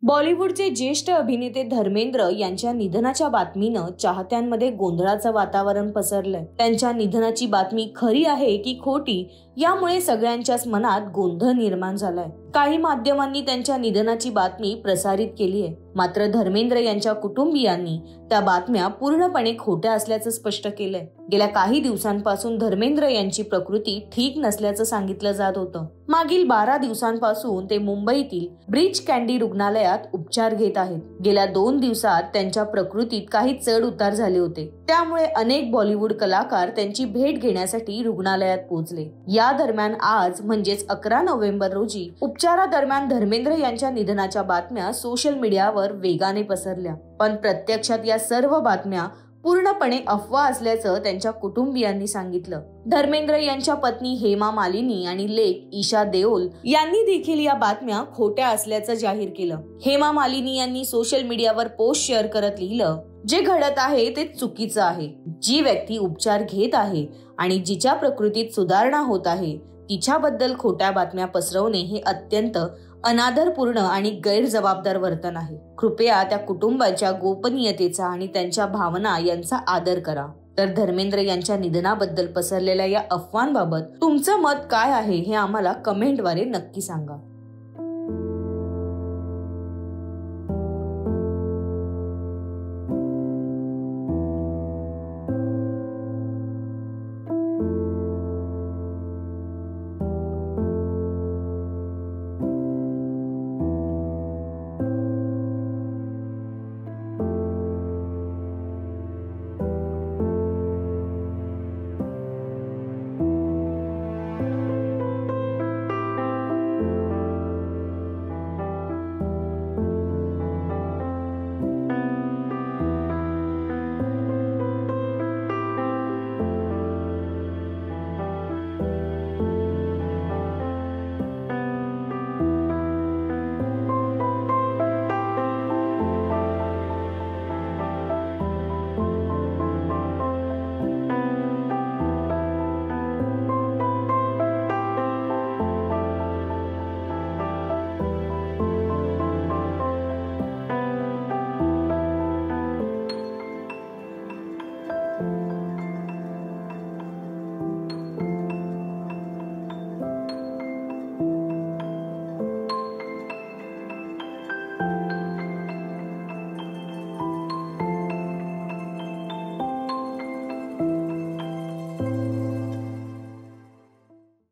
बॉलिवूडचे ज्येष्ठ अभिनेते धर्मेंद्र यांच्या निधनाच्या बातमीनं चाहत्यांमध्ये गोंधळाचं वातावरण पसरलंय। त्यांच्या निधनाची बातमी खरी आहे की खोटी यामुळे सगळ्यांच्याच मनात गोंधळ निर्माण झालाय। काही माध्यमांनी त्यांच्या निधनाची बातमी प्रसारित केली आहे, मात्र धर्मेंद्र यांच्या कुटुंबियांनी त्या बातम्या पूर्णपणे खोट्या असल्याचं स्पष्ट केलंय। गेल्या काही दिवसांपासून धर्मेंद्र यांची प्रकृती ठीक नसल्याचं सांगितलं जात होतं। मागील 12 दिवसांपासून ते मुंबईतील ब्रीच कँडी रुग्णालयात उपचार घेत आहेत। गेल्या 2 दिवसात त्यांच्या प्रकृतीत काही चढ उतार झाले होते, त्यामुळे अनेक बॉलिवूड कलाकार त्यांची भेट घेण्यासाठी रुग्णालयात पोहोचले। या दरम्यान आज म्हणजेच 11 नोव्हेंबर रोजी उपचारादरम्यान धर्मेंद्र यांच्या निधनाच्या बातम्या सोशल मीडियावर वेगाने पसरल्या, पण प्रत्यक्षात या सर्व बातम्या पूर्णपणे अफवा असल्याचं त्यांच्या कुटुंबियांनी सांगितलं। धर्मेंद्र यांच्या पत्नी हेमा मालिनी आणि लेक ईशा देओल यांनी देखील या बातम्या खोट्या असल्याचं जाहीर केलं। हेमा मालिनी यांनी सोशल मीडियावर पोस्ट शेअर करत लिहिलं, जे घडत आहे ते चुकीचं आहे। जी व्यक्ती उपचार घेत आहे आणि जिच्या प्रकृतीत सुधारणा होत आहे तिच्याबद्दल खोट्या बातम्या पसरवणे हे अत्यंत अनादरपूर्ण आणि गैरजबाबदार वर्तन आहे। कृपया त्या कुटुंबाच्या गोपनीयतेचा आणि त्यांच्या भावना यांचा आदर करा। तर धर्मेंद्र यांच्या निधनाबद्दल पसरलेल्या या अफवांबाबत तुमचं मत काय आहे हे आम्हाला कमेंटद्वारे नक्की सांगा।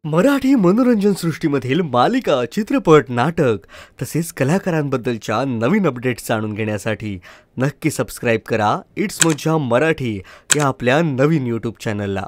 मराठी मनोरंजन सृष्टीमधील मालिका, चित्रपट, नाटक तसेच कलाकारांबद्दलच्या नवीन अपडेट्स जाणून घेण्यासाठी नक्की सबस्क्राईब करा इट्स मज्जा मराठी या आपल्या नवीन YouTube चॅनलला।